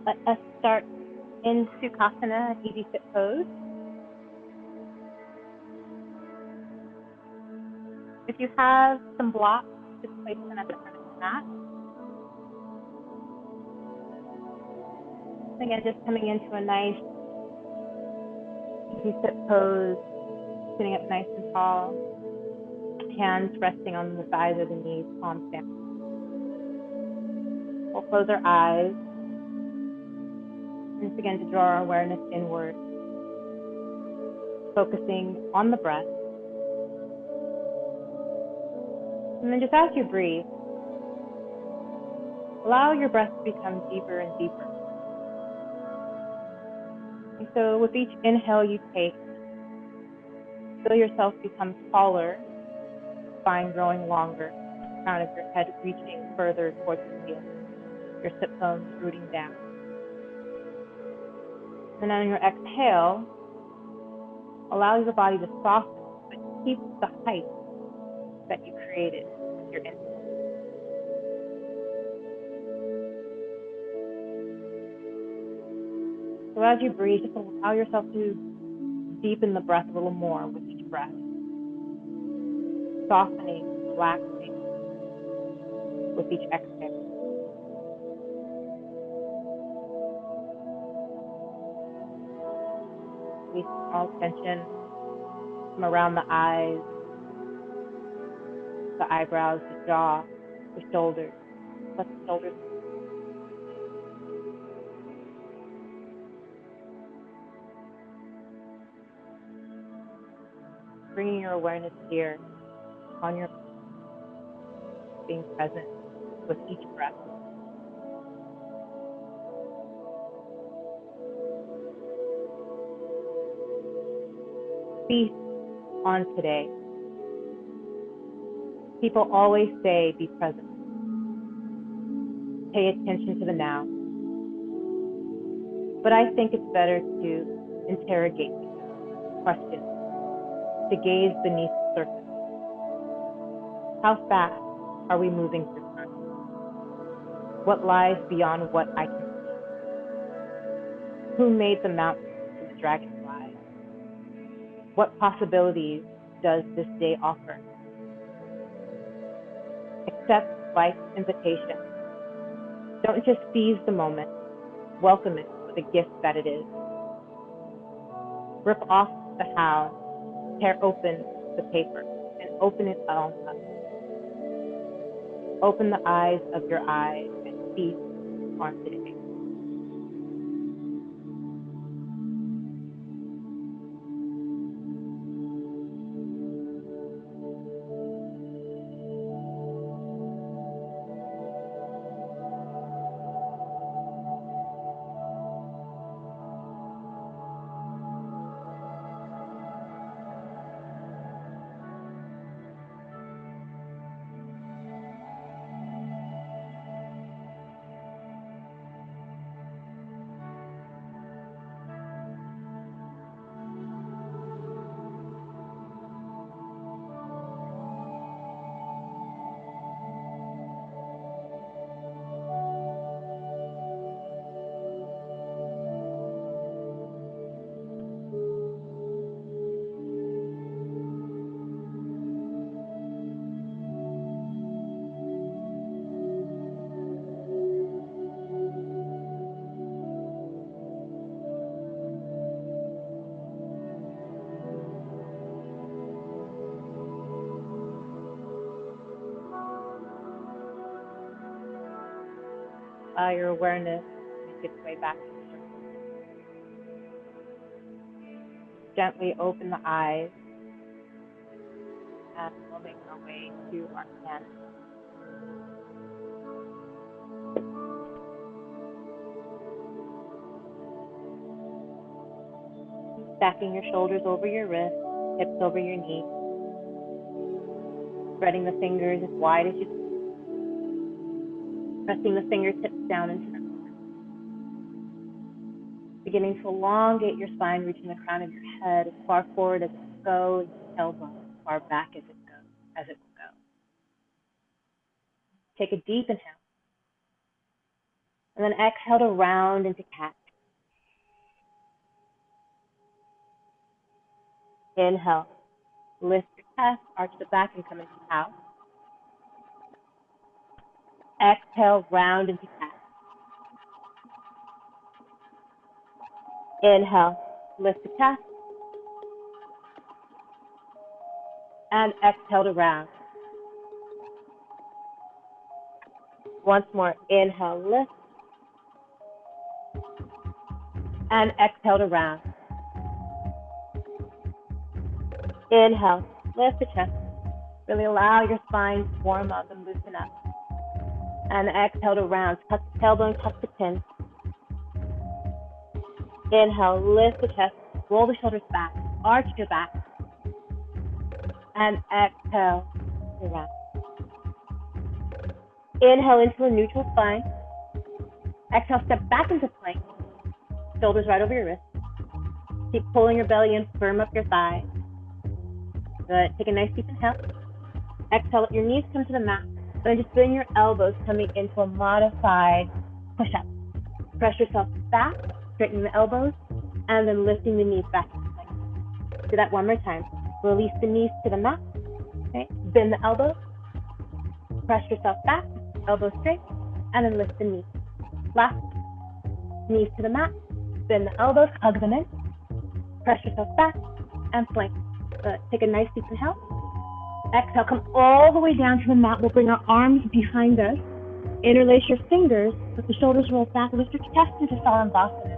Let us start in Sukhasana, an easy sit pose. If you have some blocks, just place them at the front of the mat. Again, just coming into a nice easy sit pose, sitting up nice and tall, hands resting on the thighs or the knees, palms down. We'll close our eyes and just begin to draw our awareness inward, focusing on the breath. And then just as you breathe, allow your breath to become deeper and deeper. And so with each inhale you take, feel yourself become taller, spine growing longer, crown of your head reaching further towards the ceiling, your sit bones rooting down. And on your exhale, allow your body to soften, but keep the height that you created with your inhale. So as you breathe, just allow yourself to deepen the breath a little more with each breath, softening, relaxing with each exhale. Release all tension from around the eyes, the eyebrows, the jaw, the shoulders. Let the shoulders move. Bringing your awareness here on your being present with each breath. Feast on today. People always say be present. Pay attention to the now. But I think it's better to interrogate questions, to gaze beneath the surface. How fast are we moving through time? What lies beyond what I can see? Who made the mountains and the dragonflies? What possibilities does this day offer? Accept life's invitation. Don't just seize the moment. Welcome it for the gift that it is. Rip off the how, tear open the paper, and open it all up. Open the eyes of your eyes and feast on today. Allow your awareness to make its way back to the surface. Gently open the eyes and we'll make our way to our hands. Stacking your shoulders over your wrists, hips over your knees. Spreading the fingers as wide as you can. Pressing the fingertips down into the floor. Beginning to elongate your spine, reaching the crown of your head as far forward as it will go, and your tailbone as far back as it will go. Take a deep inhale. And then exhale to round into cat. Inhale, lift your chest, arch the back, and come into cow. Exhale, round into cat. Inhale, lift the chest. And exhale to round. Once more, inhale, lift. And exhale to round. Inhale, lift the chest. Really allow your spine to warm up and loosen up. And exhale to round. Tuck the tailbone, tuck the chin. Inhale, lift the chest. Roll the shoulders back. Arch your back. And exhale to round. Inhale into a neutral spine. Exhale, step back into plank. Shoulders right over your wrists. Keep pulling your belly in, firm up your thighs. Good. Take a nice deep inhale. Exhale, let your knees come to the mat. Then just bring your elbows coming into a modified push-up. Press yourself back, straightening the elbows, and then lifting the knees back into place. Do that one more time. Release the knees to the mat. Okay. Bend the elbows. Press yourself back, elbows straight, and then lift the knees. Last. Knees to the mat. Bend the elbows, hug them in. Press yourself back, and plank. Take a nice deep inhale. Exhale, come all the way down to the mat. We'll bring our arms behind us. Interlace your fingers, let the shoulders roll back, lift your chest into Salandasana.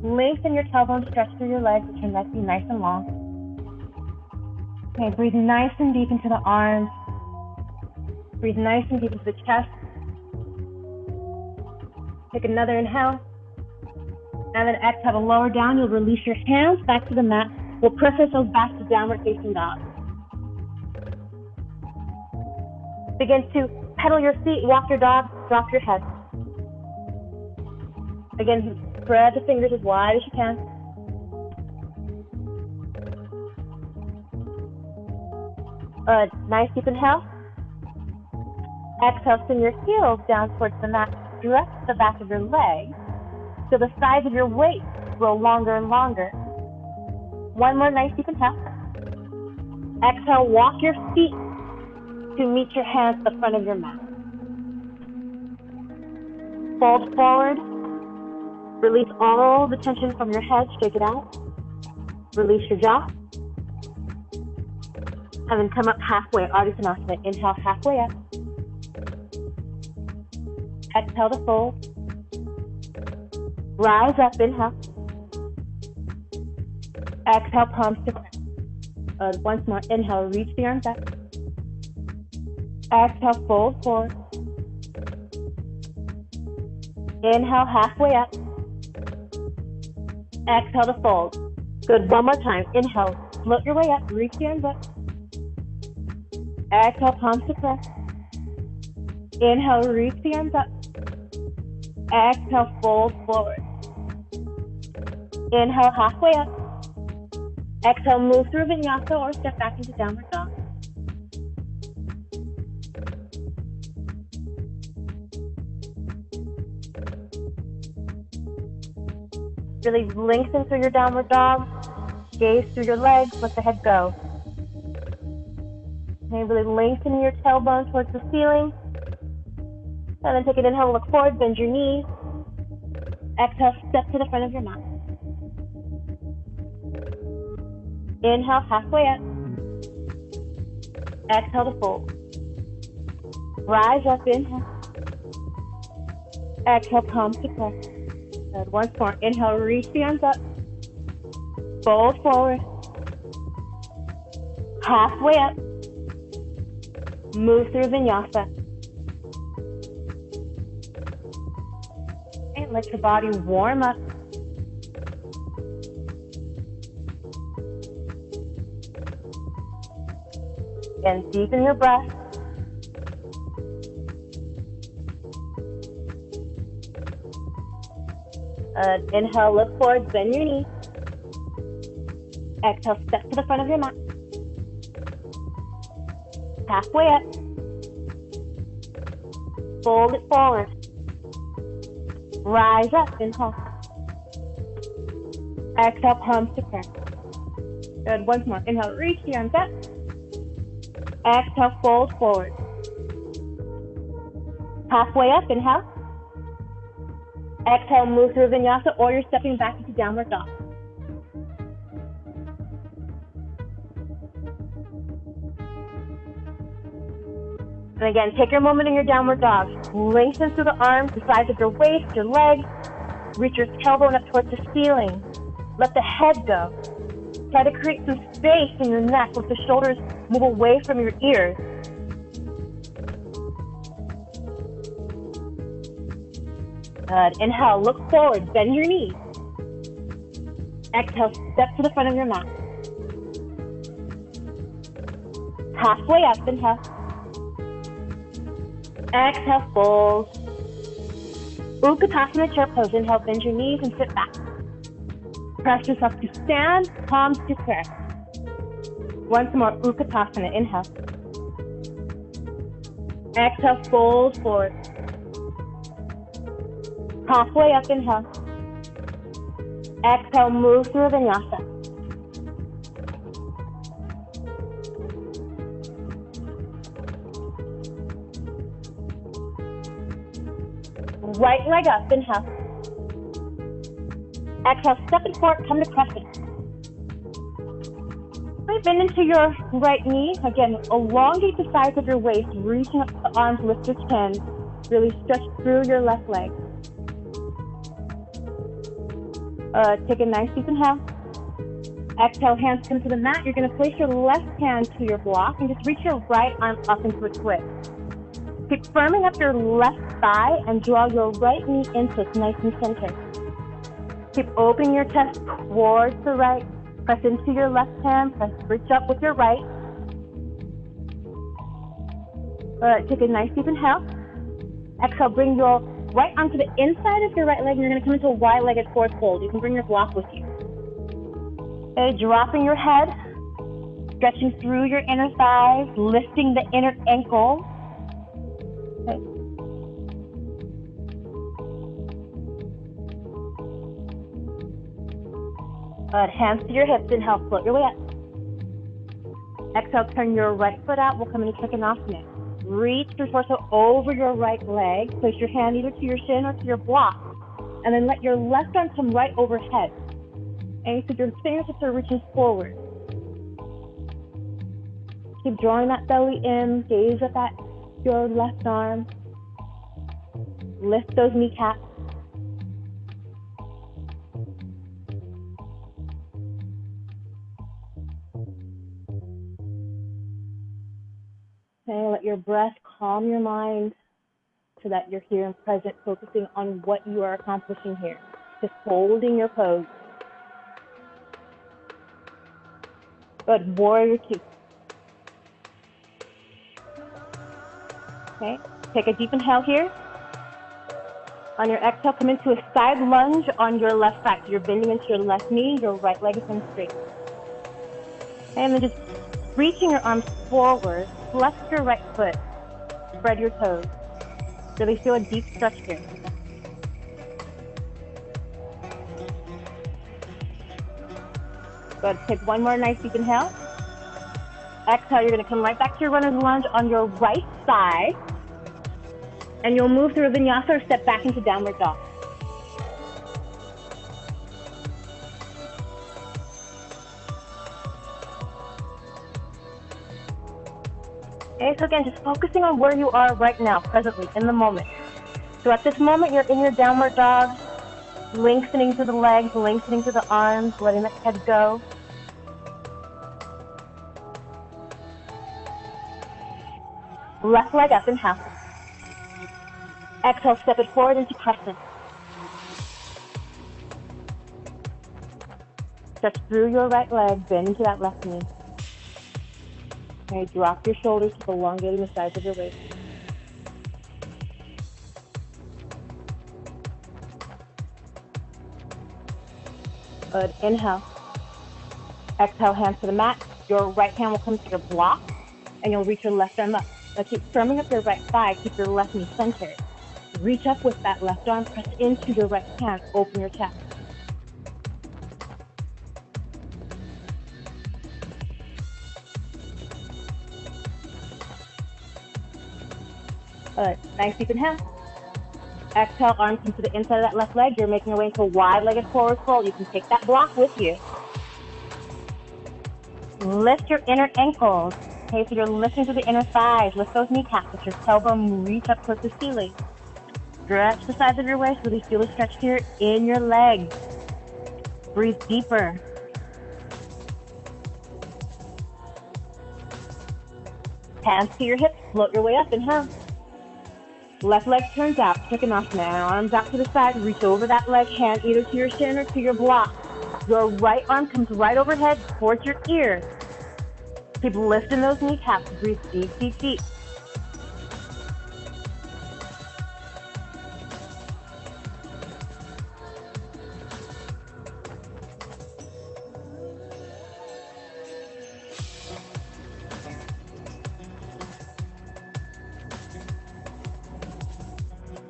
Lengthen your tailbone, stretch through your legs, let your neck be nice and long. Okay, breathe nice and deep into the arms. Breathe nice and deep into the chest. Take another inhale. And then exhale to lower down. You'll release your hands back to the mat. We'll press ourselves back to downward facing dog. Begin to pedal your feet, walk your dog, drop your head. Again, spread the fingers as wide as you can. Nice deep inhale. Exhale, send your heels down towards the mat. Stretch the back of your legs so the sides of your waist grow longer and longer. One more nice deep inhale. Exhale, walk your feet to meet your hands at the front of your mat. Fold forward. Release all the tension from your head. Shake it out. Release your jaw. And then come up halfway. Ardha Uttanasana. Inhale halfway up. Exhale to fold. Rise up. Inhale. Exhale, palms to press. Once more. Inhale, reach the arms up. Exhale, fold forward. Inhale, halfway up. Exhale to fold. Good. One more time. Inhale, float your way up. Reach the arms up. Exhale, palms to press. Inhale, reach the arms up. Exhale, fold forward. Inhale, halfway up. Exhale, move through Vinyasa or step back into downward dog. Really lengthen through your downward dog. Gaze through your legs. Let the head go. Okay, really lengthen your tailbone towards the ceiling. And then take an inhale, look forward, bend your knees. Exhale, step to the front of your mat. Inhale, halfway up. Exhale to fold. Rise up, inhale. Exhale, palms to press. Good. Once more. Inhale, reach the arms up. Fold forward. Halfway up. Move through Vinyasa. And let your body warm up. And deepen your breath. Inhale, look forward, bend your knees. Exhale, step to the front of your mat. Halfway up. Fold it forward. Rise up, inhale. Exhale, palms to prayer. Good, once more. Inhale, reach the arms up. Exhale, fold forward. Halfway up, inhale. Exhale, move through Vinyasa, or you're stepping back into downward dog. And again, take your moment in your downward dog. Lengthen through the arms, the sides of your waist, your legs. Reach your tailbone up towards the ceiling. Let the head go. Try to create some space in your neck. Let the shoulders move away from your ears. Good. Inhale, look forward, bend your knees. Exhale, step to the front of your mat. Halfway up, inhale. Exhale, fold. Utkatasana chair pose. Inhale, bend your knees and sit back. Press yourself to stand, palms to prayer. Once more, Utkatasana. Inhale. Exhale, fold forward. Halfway up, inhale. Exhale, move through Vinyasa. Right leg up, inhale. Exhale, step it forward, come to crescent. Bend into your right knee. Again, elongate the sides of your waist, reaching up to the arms, lift your chin. Really stretch through your left leg. Take a nice deep inhale. Exhale, hands come to the mat. You're going to place your left hand to your block and just reach your right arm up into a twist. Keep firming up your left thigh and draw your right knee into it, nice and centered. Keep opening your chest towards the right. Press into your left hand. Press, reach up with your right. Take a nice deep inhale. Exhale, bring your right arm to the inside of your right leg, and you're going to come into a wide-legged forward fold. You can bring your block with you. Okay, dropping your head, stretching through your inner thighs, lifting the inner ankle. Okay. Good. Hands to your hips. Inhale, float your way up. Exhale, turn your right foot out. We'll come into Trikonasana. Reach your torso over your right leg. Place your hand either to your shin or to your block. And then let your left arm come right overhead. And so your fingertips are reaching forward. Keep drawing that belly in. Gaze up at your left arm. Lift those kneecaps. Okay, let your breath calm your mind so that you're here and present, focusing on what you are accomplishing here. Just holding your pose. Good. Warrior two. Okay, take a deep inhale here. On your exhale, come into a side lunge on your left side. So you're bending into your left knee, your right leg is in straight. Okay, and then just reaching your arms forward, flex your right foot, spread your toes. Really feel a deep stretch here. Good. Take one more nice deep inhale. Exhale, you're going to come right back to your runner's lunge on your right side. And you'll move through a Vinyasa or step back into downward dog. Okay, so again, just focusing on where you are right now, presently, in the moment. So at this moment, you're in your downward dog, lengthening through the legs, lengthening through the arms, letting the head go. Left leg up, inhale. Exhale, step it forward into crescent. Stretch through your right leg, bend into that left knee. Okay, drop your shoulders, keep elongating the sides of your waist. Good. Inhale. Exhale, hands to the mat. Your right hand will come to your block, and you'll reach your left arm up. Now keep firming up your right thigh. Keep your left knee centered. Reach up with that left arm, press into your right hand, open your chest. Nice deep inhale. Exhale, arms come to the inside of that left leg. You're making your way into a wide-legged forward fold. You can take that block with you. Lift your inner ankles. Okay, so you're lifting to the inner thighs. Lift those kneecaps. Let your tailbone reach up towards the ceiling. Stretch the sides of your waist. Really feel the stretch here in your legs. Breathe deeper. Hands to your hips. Float your way up. Inhale. Left leg turns out. Trikonasana. Arms out to the side. Reach over that leg. Hand either to your shin or to your block. Your right arm comes right overhead towards your ear. Keep lifting those kneecaps. Breathe deep, deep, deep.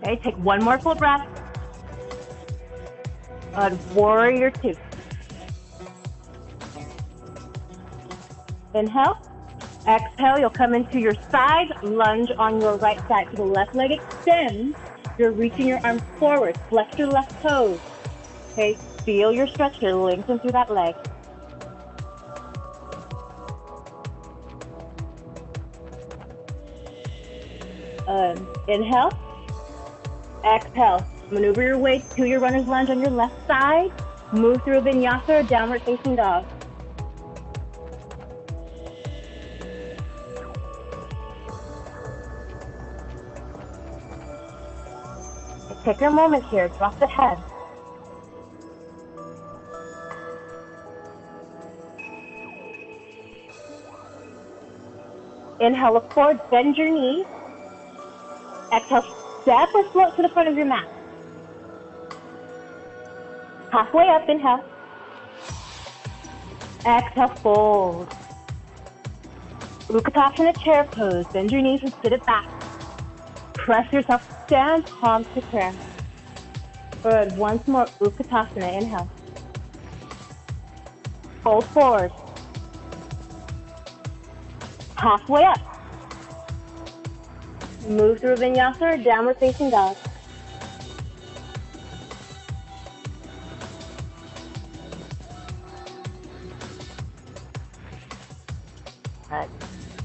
Okay, take one more full breath. Warrior two. Inhale. Exhale, you'll come into your side lunge on your right side. So the left leg extends. You're reaching your arms forward. Flex your left toes. Okay, feel your stretch here. Lengthen through that leg. Inhale. Exhale. Maneuver your way to your runner's lunge on your left side. Move through a vinyasa or downward facing dog. Take your moment here. Drop the head. Inhale, look forward, bend your knees. Exhale, step or float to the front of your mat. Halfway up, inhale. Exhale, fold. Utkatasana chair pose. Bend your knees and sit it back. Press yourself, stand, palms to prayer. Good, once more, Utkatasana, inhale. Fold forward. Halfway up. Move through Vinyasa or downward facing dog.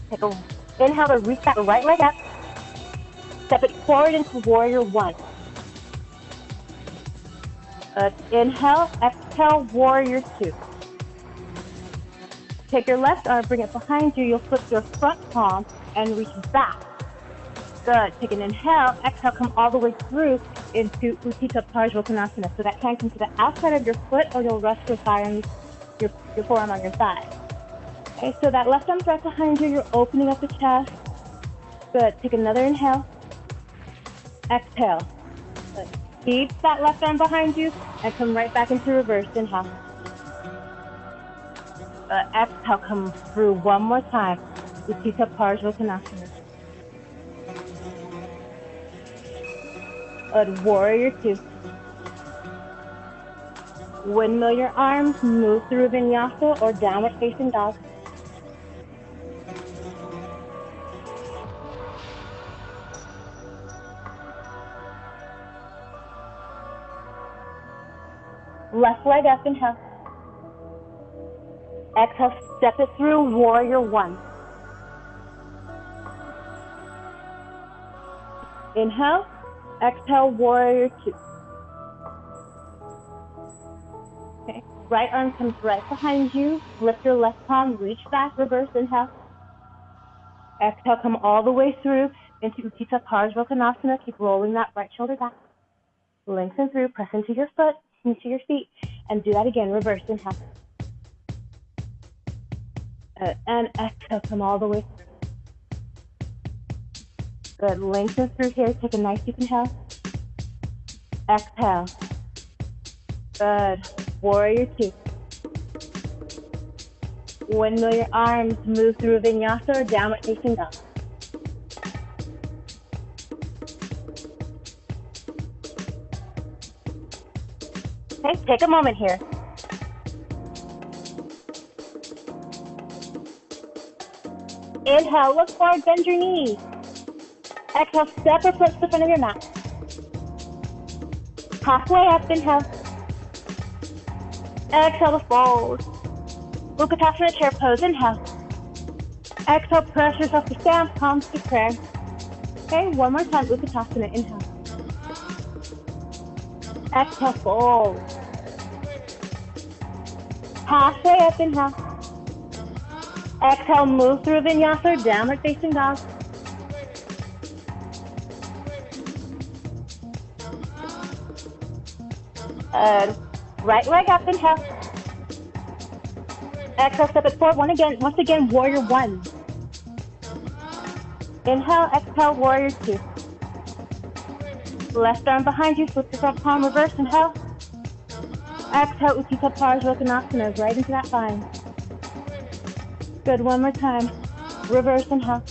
Take a inhale to reach that right leg up. Step it forward into warrior one. Inhale, exhale, warrior two. Take your left arm, bring it behind you. You'll flip your front palm and reach back. Good. Take an inhale, exhale, come all the way through into Utthita Parshvottanasana. So that hand comes to the outside of your foot, or you'll rest your thigh on your forearm on your thigh. Okay, so that left arm's right behind you. You're opening up the chest. Good. Take another inhale. Exhale. Good. Keep that left arm behind you and come right back into reverse. Inhale. Exhale, come through one more time. Utthita Parshvottanasana. Warrior two. Windmill your arms, move through Vinyasa or downward facing dog. Left leg up, inhale. Exhale, step it through, warrior one. Inhale, exhale, warrior two. Okay, right arm comes right behind you. Lift your left palm, reach back, reverse, inhale. Exhale, come all the way through into Utthita Parshvottanasana. Keep rolling that right shoulder back. Lengthen through, press into your foot, into your feet, and do that again, reverse, inhale. And exhale, come all the way through. Good, lengthen through here, take a nice deep inhale. Exhale. Good, warrior two. Windmill your arms, move through Vinyasa or downward facing dog. Okay, take a moment here. Inhale, look forward, bend your knees. Exhale, step or flip to the front of your mat. Halfway up, inhale. Exhale to fold. Utkatasana chair pose, inhale. Exhale, press yourself to stand, palms to prayer. Okay, one more time, Utkatasana, inhale. Exhale, fold. Halfway up, inhale. Exhale, move through Vinyasa, downward facing dog. Right leg up, inhale. Exhale, step it forward. Once again, warrior one. Inhale, exhale, warrior two. Left arm behind you, flip the front palm, reverse, inhale. Exhale, Utthita Parshvanasana, right into that bind. Good, one more time. Reverse, inhale.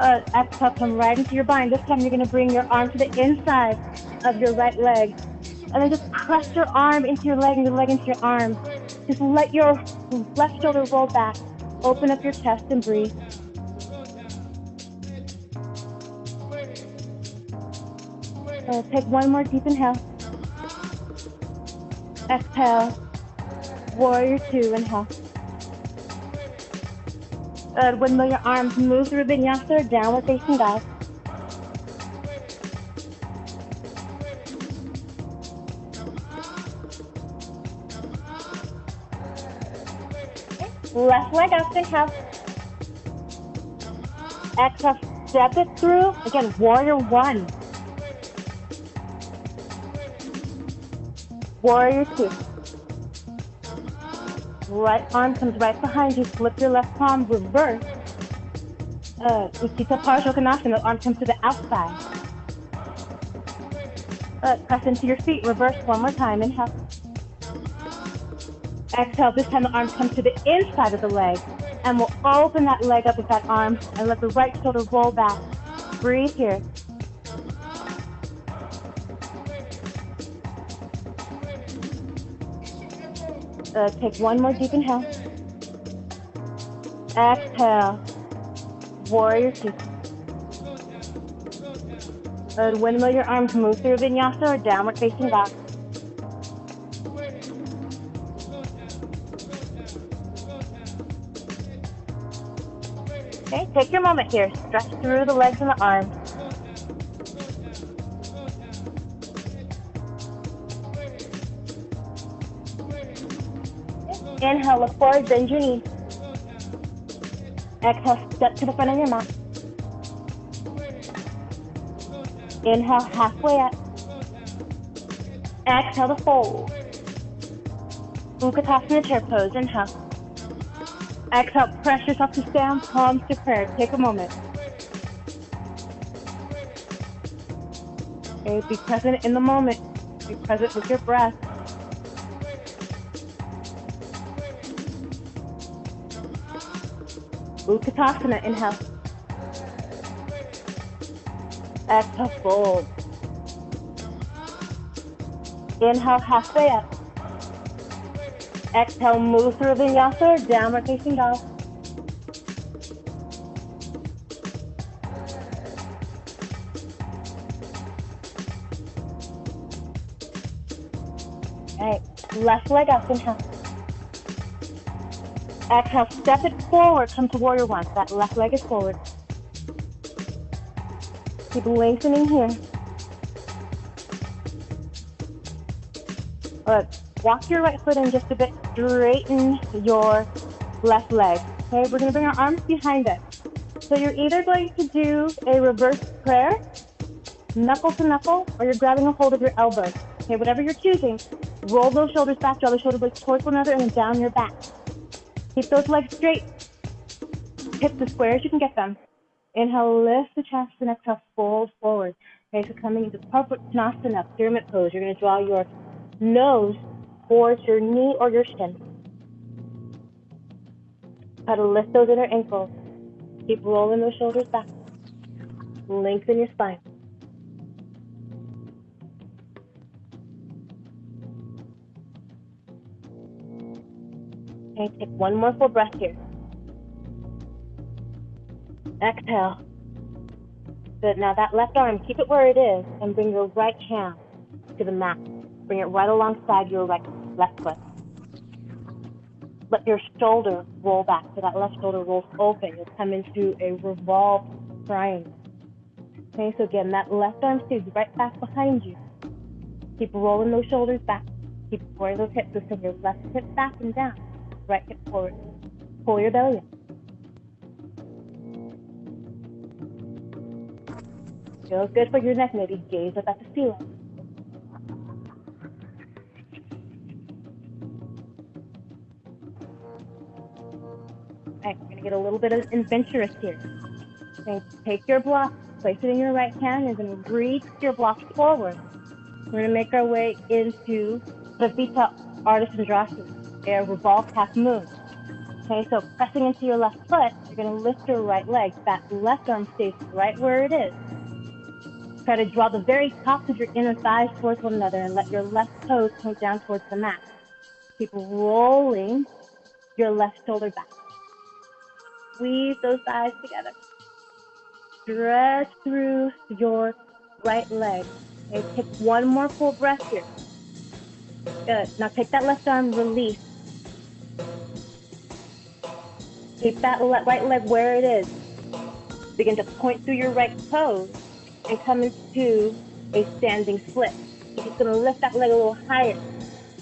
Exhale, come right into your bind. This time you're going to bring your arm to the inside of your right leg. And then just press your arm into your leg and your leg into your arm. Just let your left shoulder roll back. Open up your chest and breathe. Take one more deep inhale. Exhale. Warrior two, inhale. Windmill your arms, move through Vinyasa, downward facing dog. Left leg up, inhale. Exhale, step it through. Again, warrior one. Warrior two. Right arm comes right behind you. Flip your left palm, reverse. Utthita Parshvanasana, arm comes to the outside. Press into your feet, reverse one more time. Inhale. Exhale, this time the arms come to the inside of the leg. And we'll open that leg up with that arm and let the right shoulder roll back. Breathe here. Take one more deep inhale. Exhale. Warrior two. Windmill your arms, move through Vinyasa or downward facing dog. Okay, take your moment here. Stretch through the legs and the arms. Inhale, look forward, bend your knees. Exhale, step to the front of your mat. Inhale, halfway up. Exhale to fold. Utkatasana chair pose, inhale. Exhale, press yourself to stand, palms to prayer. Take a moment. Okay, be present in the moment. Be present with your breath. Utkatasana, inhale. Exhale, fold. Inhale, halfway up. Exhale, move through Vinyasa, downward facing dog. Alright, left leg up, inhale. Exhale, step it forward, come to warrior one. That left leg is forward. Keep lengthening here. Walk your right foot in just a bit, straighten your left leg. Okay, we're going to bring our arms behind us. So you're either going to do a reverse prayer, knuckle to knuckle, or you're grabbing a hold of your elbows. Okay, whatever you're choosing, roll those shoulders back, draw the shoulder blades towards one another, and then down your back. Keep those legs straight. Hips as square as you can get them. Inhale, lift the chest, and exhale, fold forward. Okay, so coming into Parshvanasana, pyramid pose, you're going to draw your nose towards your knee or your shin. Try to lift those inner ankles. Keep rolling those shoulders back. Lengthen your spine. Okay, take one more full breath here. Exhale. Good. Now that left arm, keep it where it is, and bring your right hand to the mat. Bring it right alongside your left foot. Let your shoulder roll back, so that left shoulder rolls open. You'll come into a revolved triangle. Okay, so again, that left arm stays right back behind you. Keep rolling those shoulders back. Keep squaring those hips. So send your left hip back and down. Right hip forward. Pull your belly in. Feels good for your neck. Maybe gaze up at the ceiling. All right, we're going to get a little bit of inversions here. Okay, take your block, place it in your right hand. You're going to reach your block forward. We're going to make our way into Pravita Ardha a revolved half moon. Okay, so pressing into your left foot, you're going to lift your right leg. That left arm stays right where it is. Try to draw the very tops of your inner thighs towards one another and let your left toes point down towards the mat. Keep rolling your left shoulder back. Squeeze those thighs together. Stretch through your right leg. Okay, take one more full breath here. Good. Now take that left arm, release. Keep that right leg where it is. Begin to point through your right toes and come into a standing split. You're just going to lift that leg a little higher.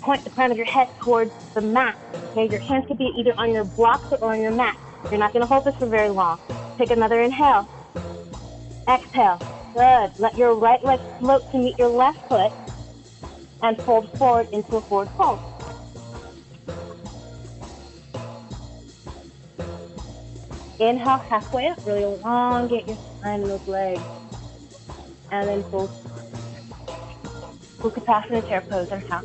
Point the crown of your head towards the mat. Okay, your hands could be either on your blocks or on your mat. You're not going to hold this for very long. Take another inhale. Exhale. Good. Let your right leg float to meet your left foot and fold forward into a forward fold. Inhale halfway up. Really elongate your spine and those legs. And then fold. Utkatasana chair pose. Inhale.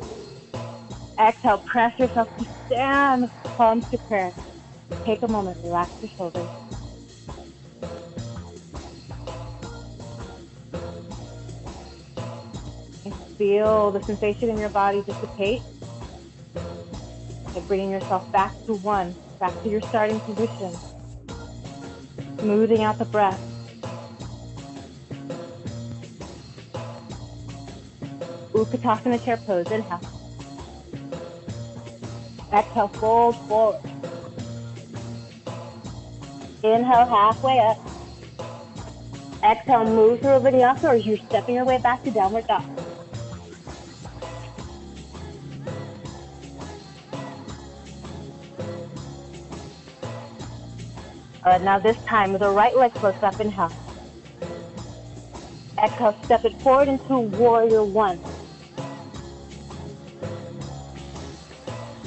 Exhale. Press yourself to stand. Palms to prayer. Take a moment. Relax your shoulders. Feel the sensation in your body dissipate. And bringing yourself back to one, back to your starting position. Smoothing out the breath. Utkatasana chair pose. Inhale. Exhale, fold forward. Inhale, halfway up. Exhale, move through a vinyasa, or you're stepping your way back to downward dog. Now this time, with the right leg floats up, inhale. Exhale, step it forward into warrior one.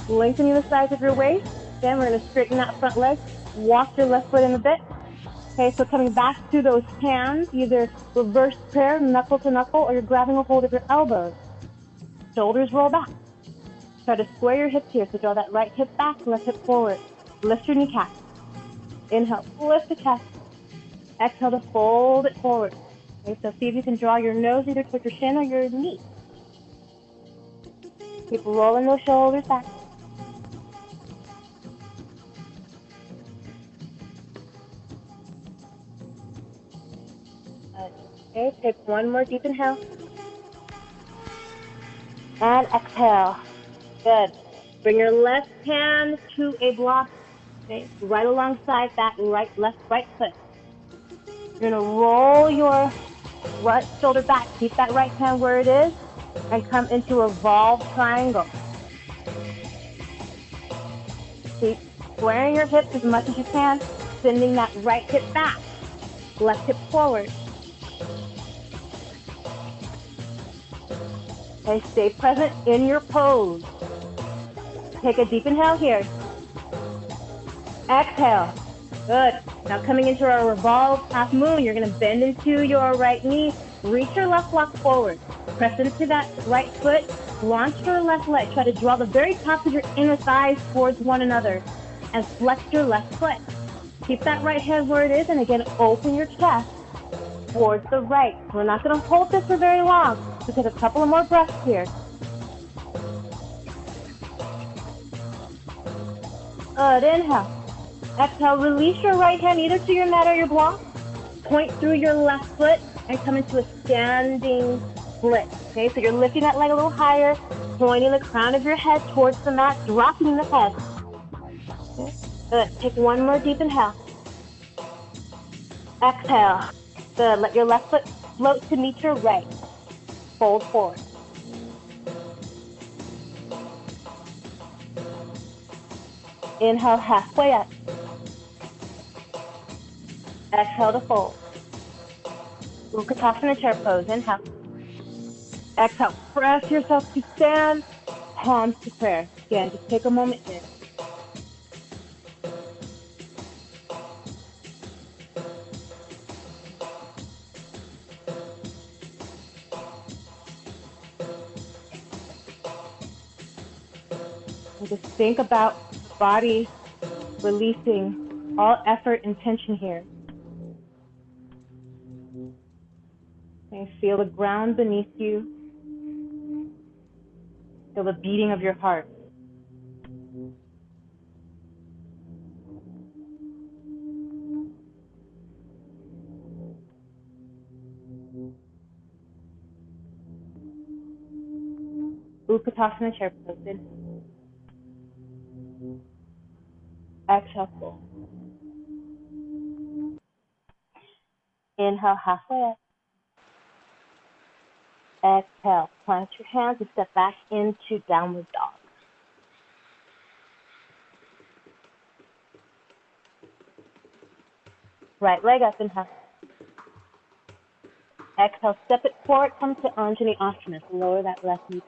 Lengthening the sides of your waist. Then we're going to straighten that front leg. Walk your left foot in a bit. Okay, so coming back to those hands, either reverse prayer, knuckle to knuckle, or you're grabbing a hold of your elbows. Shoulders roll back. Try to square your hips here, so draw that right hip back, left hip forward. Lift your kneecap. Inhale, lift the chest. Exhale to fold it forward. Okay, so see if you can draw your nose either towards your shin or your knee. Keep rolling those shoulders back. Okay, take one more deep inhale. And exhale. Good. Bring your left hand to a block. Okay, right alongside that right foot. You're gonna roll your right shoulder back. Keep that right hand where it is, and come into a revolved triangle. Keep squaring your hips as much as you can, sending that right hip back, left hip forward. Okay, stay present in your pose. Take a deep inhale here. Exhale. Good. Now coming into our revolved half moon, you're going to bend into your right knee, reach your left block forward, press into that right foot, launch your left leg. Try to draw the very tops of your inner thighs towards one another and flex your left foot. Keep that right hand where it is, and again, open your chest towards the right. We're not going to hold this for very long. So take a couple of more breaths here. Good, inhale. Exhale, release your right hand either to your mat or your block. Point through your left foot and come into a standing split. Okay, so you're lifting that leg a little higher, pointing the crown of your head towards the mat, dropping the head. Okay. Good. Take one more deep inhale. Exhale. Good. Let your left foot float to meet your right. Fold forward. Inhale, halfway up. Exhale to fold. Utkatasana chair pose. Inhale. Exhale. Press yourself to stand. Palms to prayer. Again, just take a moment here. And just think about the body releasing all effort and tension here. Okay, feel the ground beneath you. Feel the beating of your heart. Utkatasana chair pose. Exhale, fold. Inhale, halfway up. Exhale, plant your hands and step back into downward dog. Right leg up, inhale. Exhale, step it forward, come to Anjaneyasana. So lower that left knee.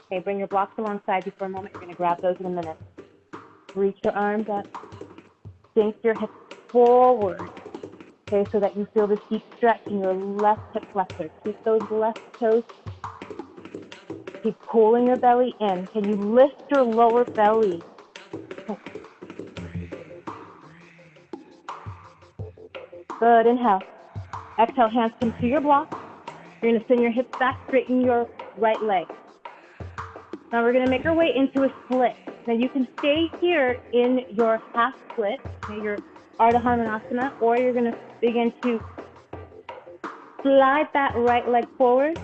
Okay, bring your blocks alongside you for a moment. You're going to grab those in a minute. Reach your arms up. Sink your hips forward. Okay, so that you feel this deep stretch in your left hip flexor. Keep those left toes. Keep pulling your belly in. Can you lift your lower belly? Good, inhale. Exhale, hands come to your block. You're going to send your hips back, straighten your right leg. Now we're going to make our way into a split. Now you can stay here in your half split, okay, your Ardha Hanumanasana, or you're going to begin to slide that right leg forward.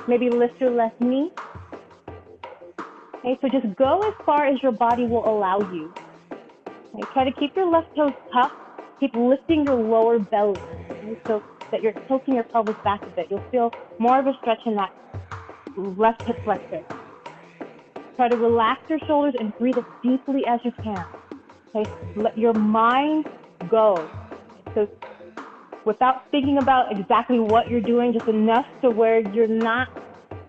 Maybe lift your left knee. Okay, so just go as far as your body will allow you. Okay, try to keep your left toes tucked. Keep lifting your lower belly, okay, so that you're tilting your pelvis back a bit. You'll feel more of a stretch in that left hip flexor. Try to relax your shoulders and breathe as deeply as you can. Okay, let your mind go. So without thinking about exactly what you're doing, just enough to where you're not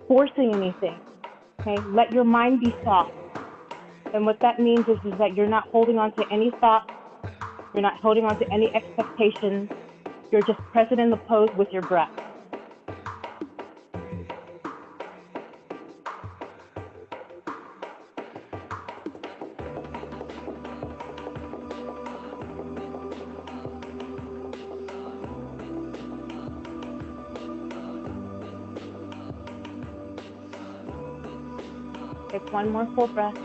forcing anything. Okay, let your mind be soft. And what that means is that you're not holding on to any thoughts. You're not holding on to any expectations. You're just present in the pose with your breath. Take one more full breath.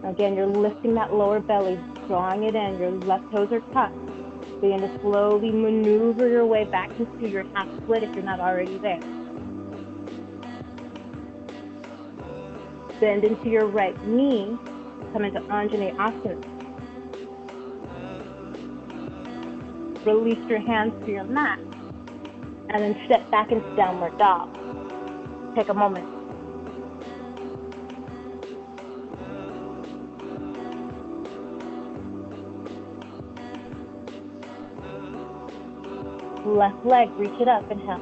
Again, you're lifting that lower belly, drawing it in. Your left toes are tucked. Begin to slowly maneuver your way back into your half split if you're not already there. Bend into your right knee. Come into Anjaneyasana. Release your hands to your mat. And then step back into downward dog. Take a moment. Left leg, reach it up, inhale.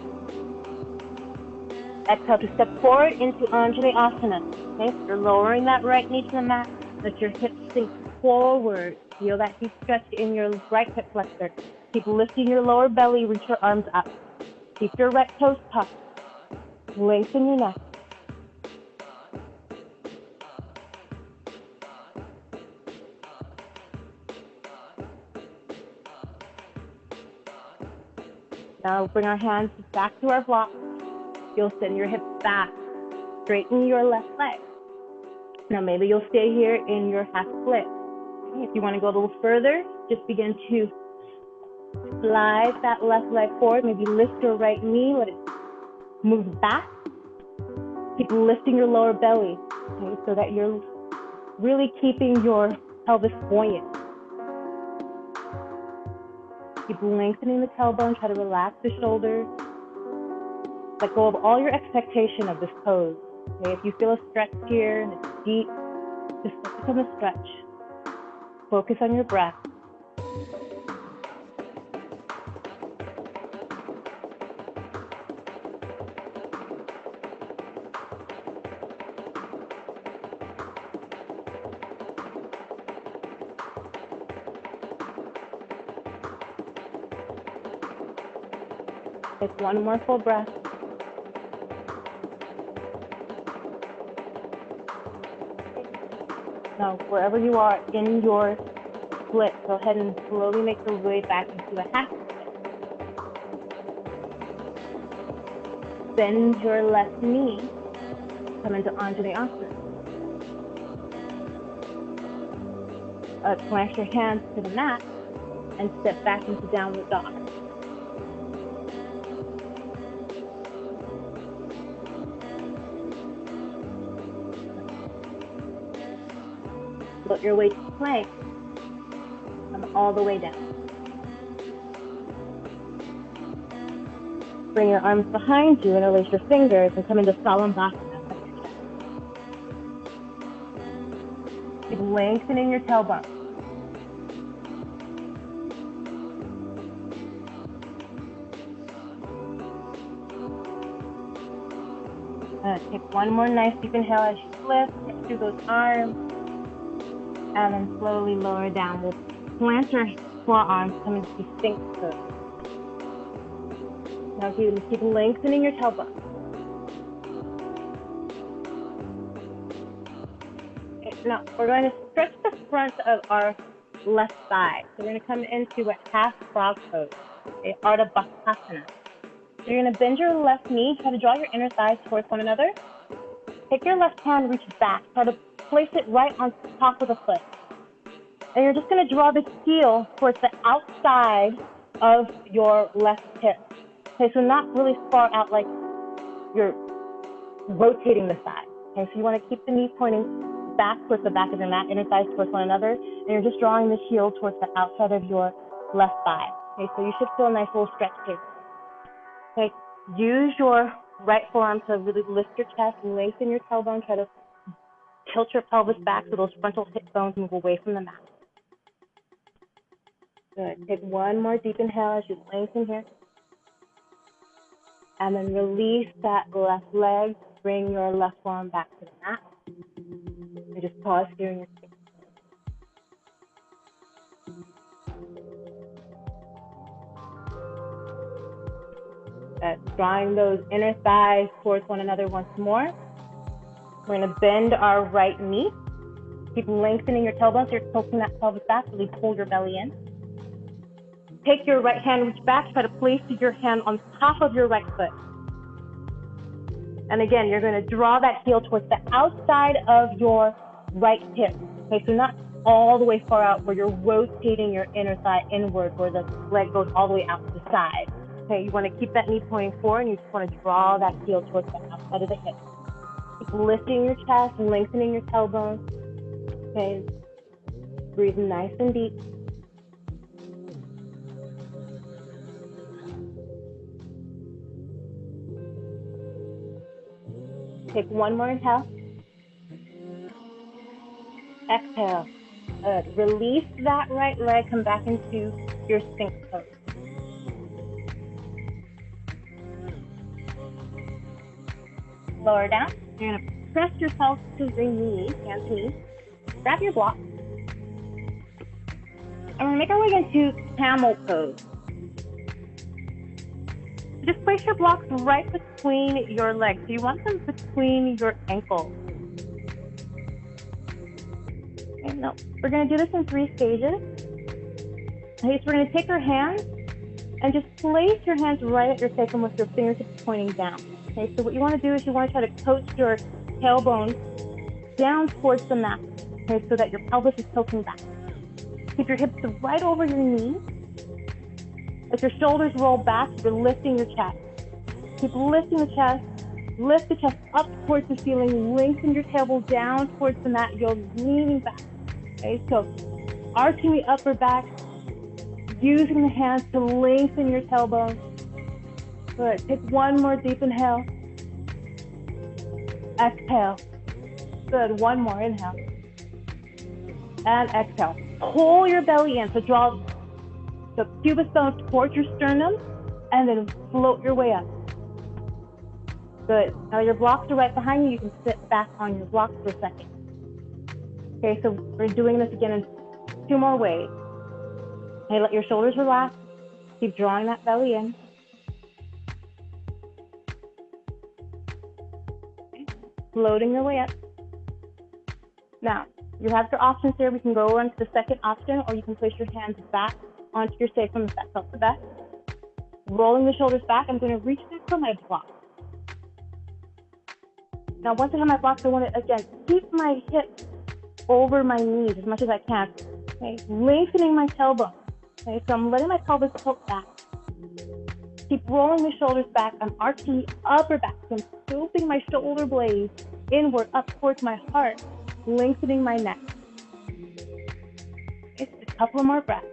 Exhale to step forward into Anjaneyasana. Okay, so you're lowering that right knee to the mat. Let your hips sink forward. Feel that deep stretch in your right hip flexor. Keep lifting your lower belly, reach your arms up. Keep your right toes tucked. Lengthen your neck. Now bring our hands back to our block. You'll send your hips back. Straighten your left leg. Now maybe you'll stay here in your half split. If you want to go a little further, just begin to slide that left leg forward. Maybe lift your right knee, let it move back. Keep lifting your lower belly, okay, so that you're really keeping your pelvis buoyant. Keep lengthening the tailbone, try to relax the shoulders. Let go of all your expectation of this pose. Okay, if you feel a stretch here and it's deep, just focus on the stretch. Focus on your breath. Take one more full breath. Now, wherever you are in your split, go ahead and slowly make your way back into a half split. Bend your left knee, come into Anjaneyasana. Plant your hands to the mat and step back into downward dog. Float your way to plank. Come all the way down. Bring your arms behind you, interlace your fingers, and come into Salamvasana. Keep lengthening your tailbone. Take one more nice deep inhale as you lift through those arms. And then slowly lower down. We'll plant your forearms, come into Sphinx pose. Now keep lengthening your tailbone. Now we're going to stretch the front of our left thigh. So we're going to come into a half frog pose, a Ardha Bhaskasana. So you're going to bend your left knee, try to draw your inner thighs towards one another. Take your left hand, reach back, try to place it right on top of the foot. And you're just going to draw the heel towards the outside of your left hip. Okay, so not really far out like you're rotating the thigh. Okay, so you want to keep the knee pointing back towards the back of your mat, inner thighs towards one another, and you're just drawing the heel towards the outside of your left thigh. Okay, so you should feel a nice little stretch here. Okay, use your right forearm to really lift your chest and lengthen your tailbone. Try to tilt your pelvis back so those frontal hip bones move away from the mat. Good. Take one more deep inhale as you lengthen here. And then release that left leg. Bring your left arm back to the mat. And just pause here in your space. Drawing those inner thighs towards one another once more. We're going to bend our right knee. Keep lengthening your tailbone so you're tilting that pelvis back. Really pull your belly in. Take your right hand, reach back, try to place your hand on top of your right foot. And again, you're going to draw that heel towards the outside of your right hip. Okay, so not all the way far out where you're rotating your inner thigh inward, where the leg goes all the way out to the side. Okay, you want to keep that knee pointing forward, and you just want to draw that heel towards the outside of the hip. Keep lifting your chest and lengthening your tailbone. Okay, breathe nice and deep. Take one more inhale. Exhale. Good. Release that right leg. Come back into your Sphinx pose. Lower down. You're going to press yourself to your knees, hands to knees. Grab your block. And we're going to make our way into camel pose. Just place your blocks right between your legs. So you want them between your ankles. Okay, now we're going to do this in 3 stages. Okay, so we're going to take our hands And just place your hands right at your sacrum with your fingertips pointing down. Okay, so what you want to do is you want to try to coach your tailbone down towards the mat, okay, so that your pelvis is tilting back. Keep your hips right over your knees. As your shoulders roll back, you're lifting your chest. Keep lifting the chest. Lift the chest up towards the ceiling. Lengthen your tailbone down towards the mat. You're leaning back. Okay, so arching the upper back, using the hands to lengthen your tailbone. Good. Take one more deep inhale. Exhale. Good. One more. Inhale. And exhale. Pull your belly in. So draw the pubic bone towards your sternum and then float your way up. Good. Now your blocks are right behind you. You can sit back on your blocks for a second. Okay, so we're doing this again in 2 more ways. Okay, let your shoulders relax. Keep drawing that belly in. Okay. Floating your way up. Now, you have your options here. We can go on to the second option, or you can place your hands back onto your sacrum if that felt the best. Rolling the shoulders back, I'm going to reach back for my block. Now, once I have my blocks, I want to, again, keep my hips over my knees as much as I can. Okay, lengthening my tailbone. Okay, so I'm letting my pelvis tilt back. Keep rolling the shoulders back. I'm arching the upper back. So I'm scooping my shoulder blades inward up towards my heart, lengthening my neck. Okay, just a couple of more breaths.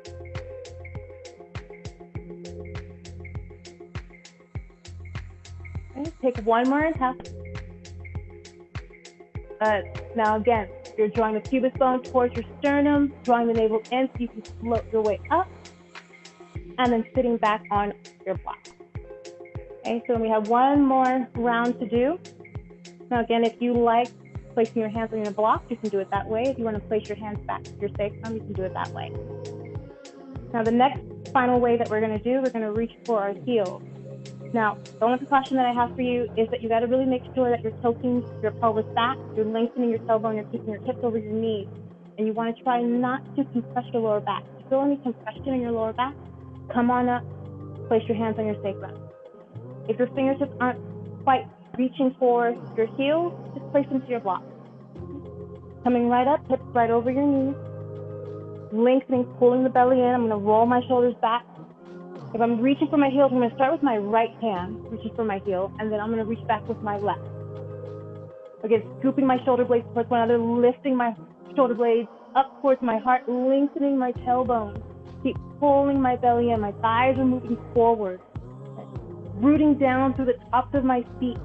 Okay, take one more inhale. Now again, you're drawing the pubic bone towards your sternum, drawing the navel in so you can float your way up, and then sitting back on your block. Okay, so we have one more round to do. Now again, if you like placing your hands on your block, you can do it that way. If you want to place your hands back to your sacrum, you can do it that way. Now the next final way that we're going to do, we're going to reach for our heels. Now, the only precaution that I have for you is that you got to really make sure that you're tilting your pelvis back, you're lengthening your tailbone, you're keeping your hips over your knees, and you want to try not to compress your lower back. If you feel any compression in your lower back, come on up, place your hands on your sacrum. If your fingertips aren't quite reaching for your heels, just place them to your block. Coming right up, hips right over your knees, lengthening, pulling the belly in. I'm going to roll my shoulders back. If I'm reaching for my heels, I'm going to start with my right hand, reaching for my heel, and then I'm going to reach back with my left. Again, scooping my shoulder blades towards one another, lifting my shoulder blades up towards my heart, lengthening my tailbone. Keep pulling my belly in. My thighs are moving forward. Rooting down through the tops of my feet,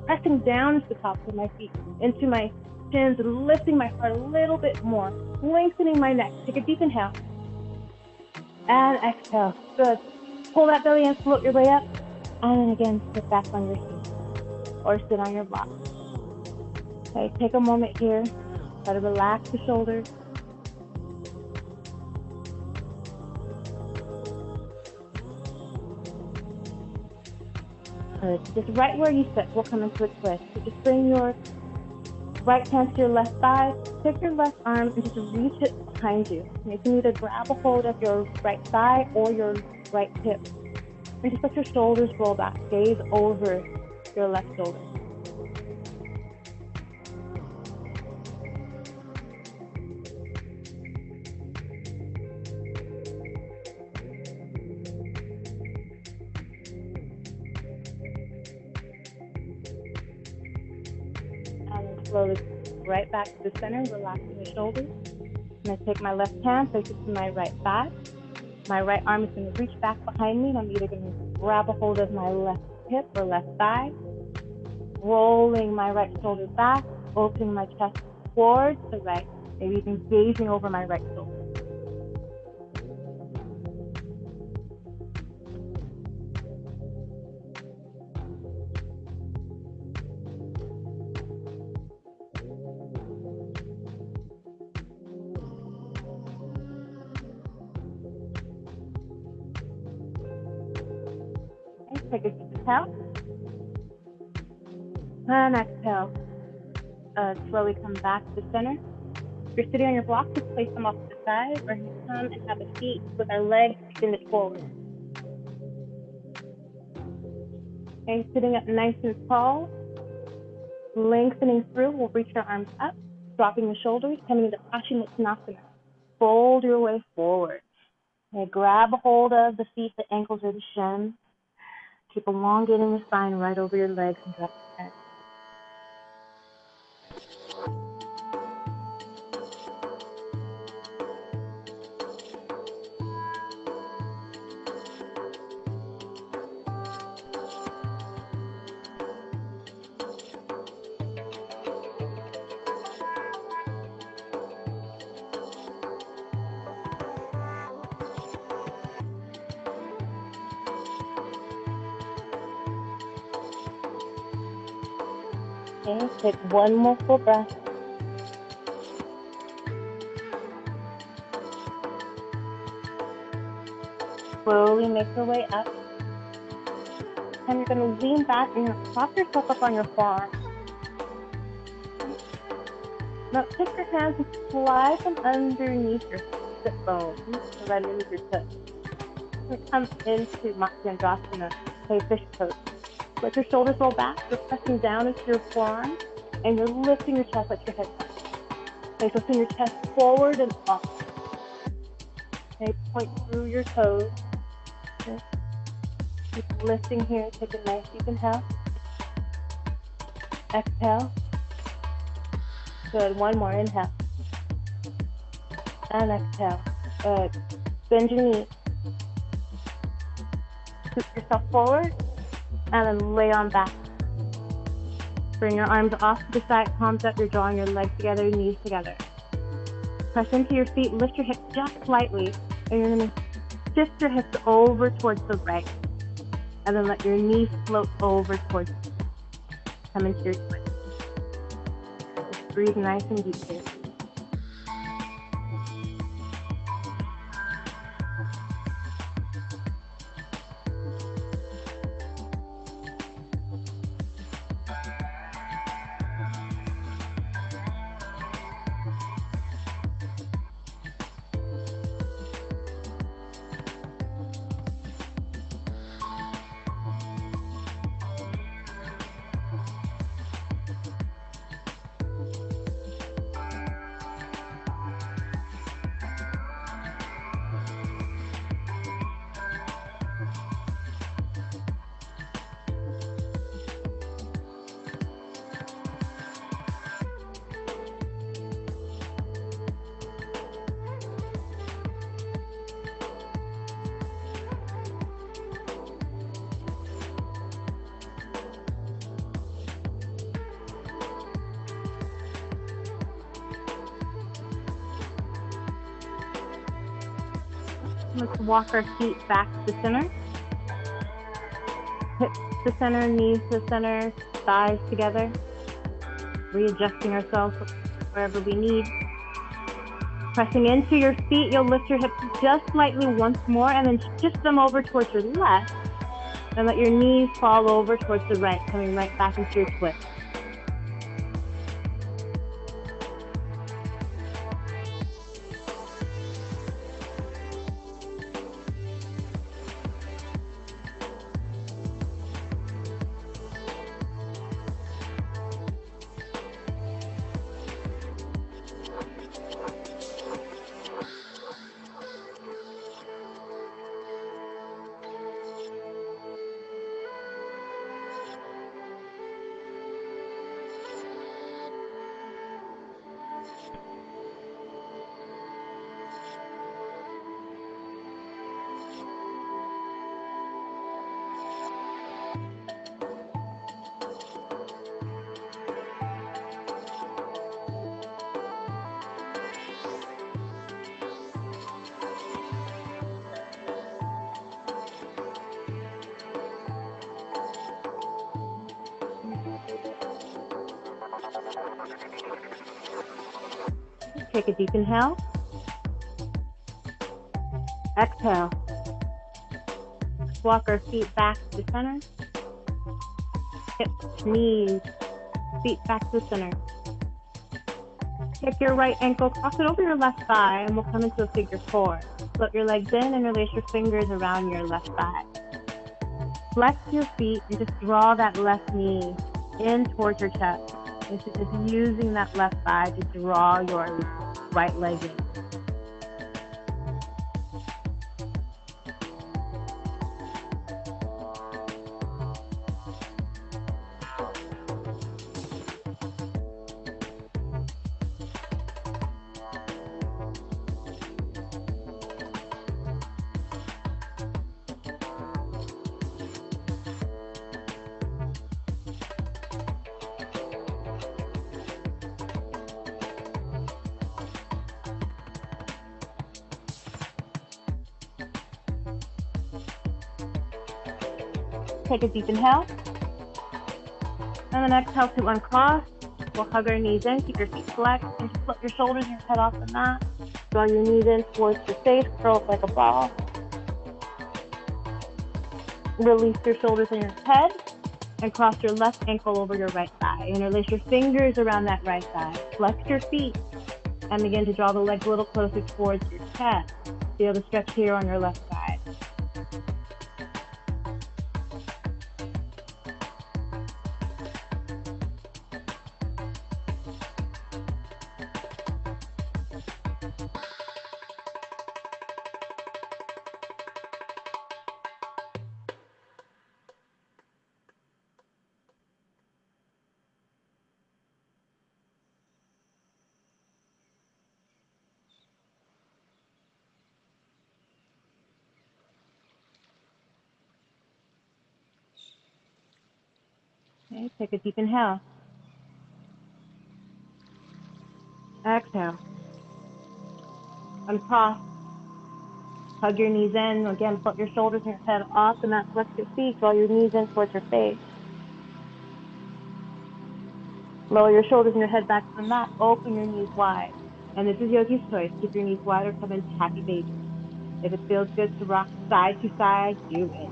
pressing down into the tops of my feet, into my shins, and lifting my heart a little bit more, lengthening my neck. Take a deep inhale. And exhale. Good. Pull that belly in, float your way up, and then again, sit back on your feet or sit on your block. Okay, take a moment here. Try to relax the shoulders. Good. So just right where you sit, we'll come into a twist. So just bring your right hand to your left thigh, take your left arm and just reach it behind you. You can either grab a hold of your right thigh or your right hip. And just let your shoulders roll back, gaze over your left shoulder. And then slowly right back to the center, relaxing the shoulders. I'm going to take my left hand, place it to my right thigh. My right arm is going to reach back behind me, and I'm either going to grab a hold of my left hip or left thigh, rolling my right shoulder back, opening my chest towards the right, maybe even gazing over my right shoulder. Take a deep inhale and exhale. Slowly come back to the center. If you're sitting on your blocks, just place them off to the side, or you come and have a seat with our legs extended forward. Okay, sitting up nice and tall, lengthening through. We'll reach our arms up, dropping the shoulders, coming into Paschimottanasana. Fold your way forward. Okay, grab a hold of the feet, the ankles, or the shins. Keep elongating the spine right over your legs and drop your head. Okay, take one more full breath. Slowly make your way up. And you're going to lean back and you're going to prop yourself up on your forearm. Now take your hands and slide them underneath your sit bones, right underneath your toes. And come into Matsyendrasana, okay, fish pose. Let your shoulders roll back. You're pressing down into your forearm, and you're lifting your chest. Let your head down. Okay, so send your chest forward and up. Okay, point through your toes. Okay. Keep lifting here. Take a nice deep inhale. Exhale. Good. One more. Inhale. And exhale. Good. Bend your knees. Scoop yourself forward. And then lay on back. Bring your arms off to the side, palms up. You're drawing your legs together, your knees together. Press into your feet, lift your hips just slightly, and you're going to shift your hips over towards the right. And then let your knees float over towards you. Come into your twist. Just breathe nice and deep here. Let's walk our feet back to the center. Hips to center, knees to center, thighs together. Readjusting ourselves wherever we need. Pressing into your feet, you'll lift your hips just slightly once more and then shift them over towards your left. And let your knees fall over towards the right, coming right back into your twist. Take a deep inhale. Exhale. Walk our feet back to the center. Hips, knees, feet back to the center. Take your right ankle, cross it over your left thigh, and we'll come into a figure four. Float your legs in and release your fingers around your left thigh. Flex your feet and just draw that left knee in towards your chest. It's just using that left thigh to draw your right leg in. Take a deep inhale. And then exhale to uncross. We'll hug our knees in, keep your feet flexed, and just flip your shoulders and your head off the mat. Draw your knees in towards your face, curl up like a ball. Release your shoulders and your head, and cross your left ankle over your right thigh. Interlace your fingers around that right thigh. Flex your feet, and begin to draw the legs a little closer towards your chest. Be able to stretch here on your left side. Okay, take a deep inhale. Exhale. Uncross. Hug your knees in. Again, flip your shoulders and your head off the mat. Flex your feet. Draw your knees in towards your face. Lower your shoulders and your head back to the mat. Open your knees wide. And this is yogi's choice. Keep your knees wide or come into happy baby. If it feels good to rock side to side, do it.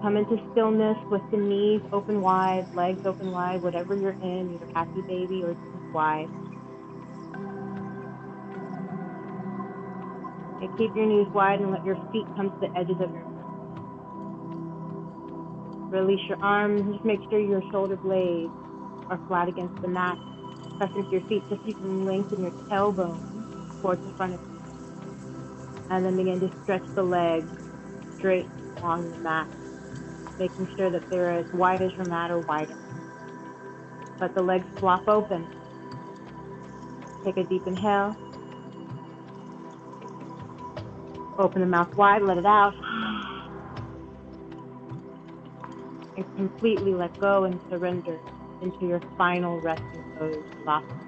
Come into stillness with the knees open wide, legs open wide, whatever you're in, either happy baby or just wide. Okay, keep your knees wide and let your feet come to the edges of your mat. Release your arms. Just make sure your shoulder blades are flat against the mat. Press into your feet just so you can lengthen your tailbone towards the front of you. And then begin to stretch the legs straight along the mat, making sure that they're as wide as your mat or wider. Let the legs flop open. Take a deep inhale. Open the mouth wide, let it out. And completely let go and surrender into your final resting pose, Vinyasa.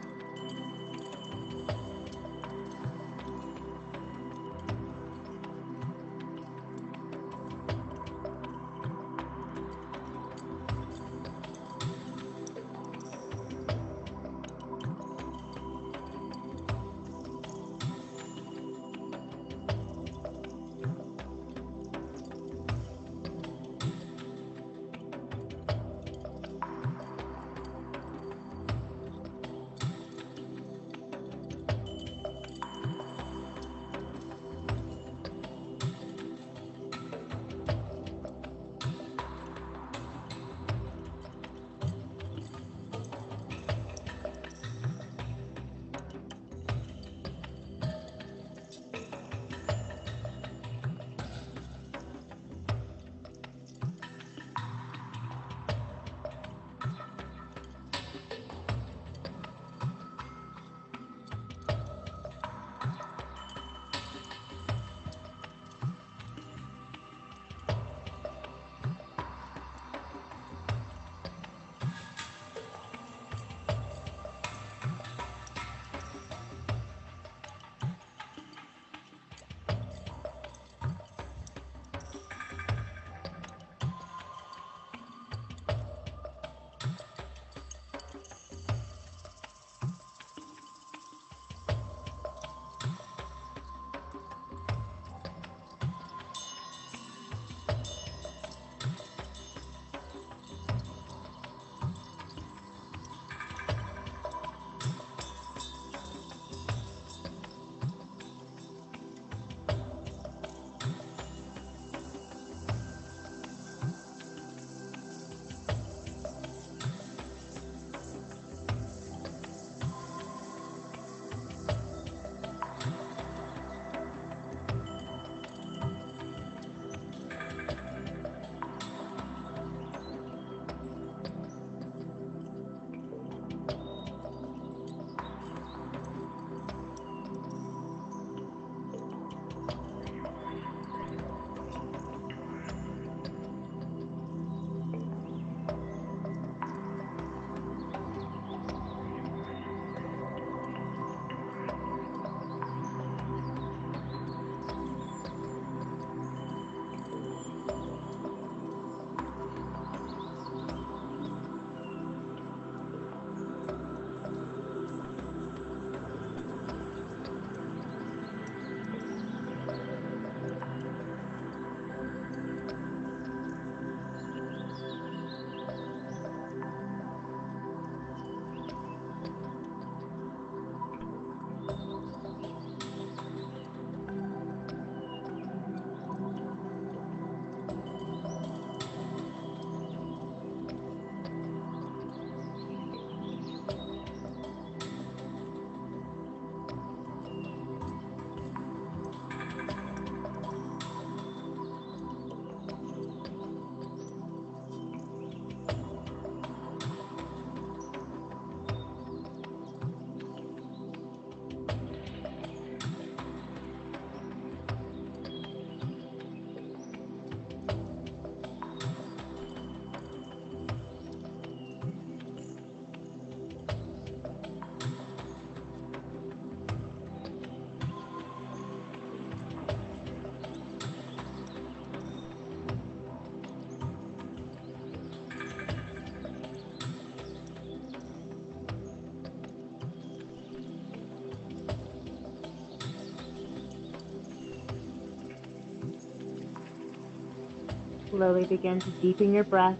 Slowly begin to deepen your breath.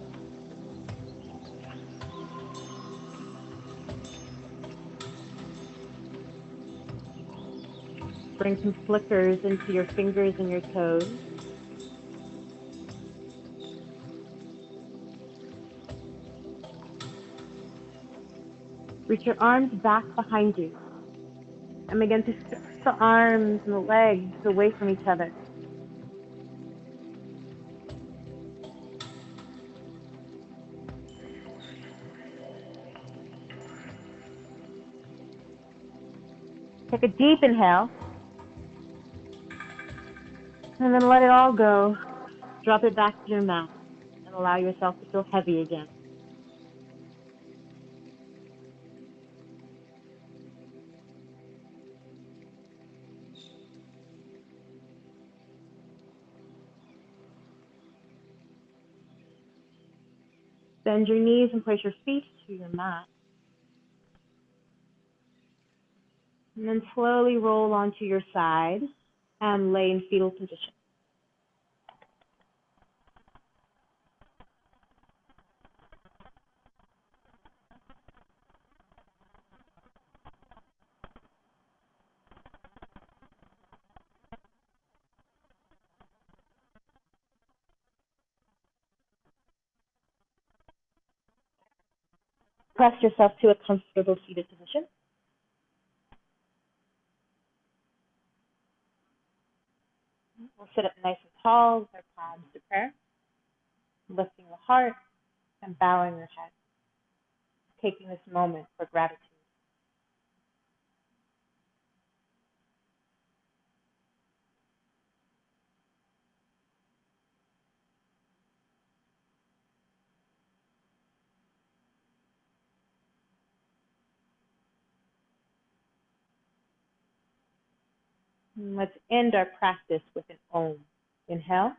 Bring some flickers into your fingers and your toes. Reach your arms back behind you and begin to stretch the arms and the legs away from each other. Take a deep inhale and then let it all go. Drop it back to your mat and allow yourself to feel heavy again. Bend your knees and place your feet to your mat. And then slowly roll onto your side and lay in fetal position. Press yourself to a comfortable seated position. We'll sit up nice and tall with our palms to prayer, lifting the heart and bowing your head, taking this moment for gratitude. And let's end our practice with an Om. Inhale.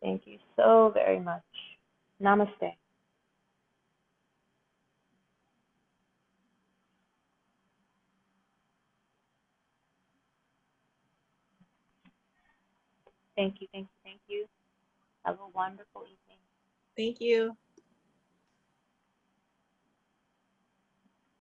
Thank you so very much. Namaste. Thank you, thank you, thank you. Have a wonderful evening. Thank you.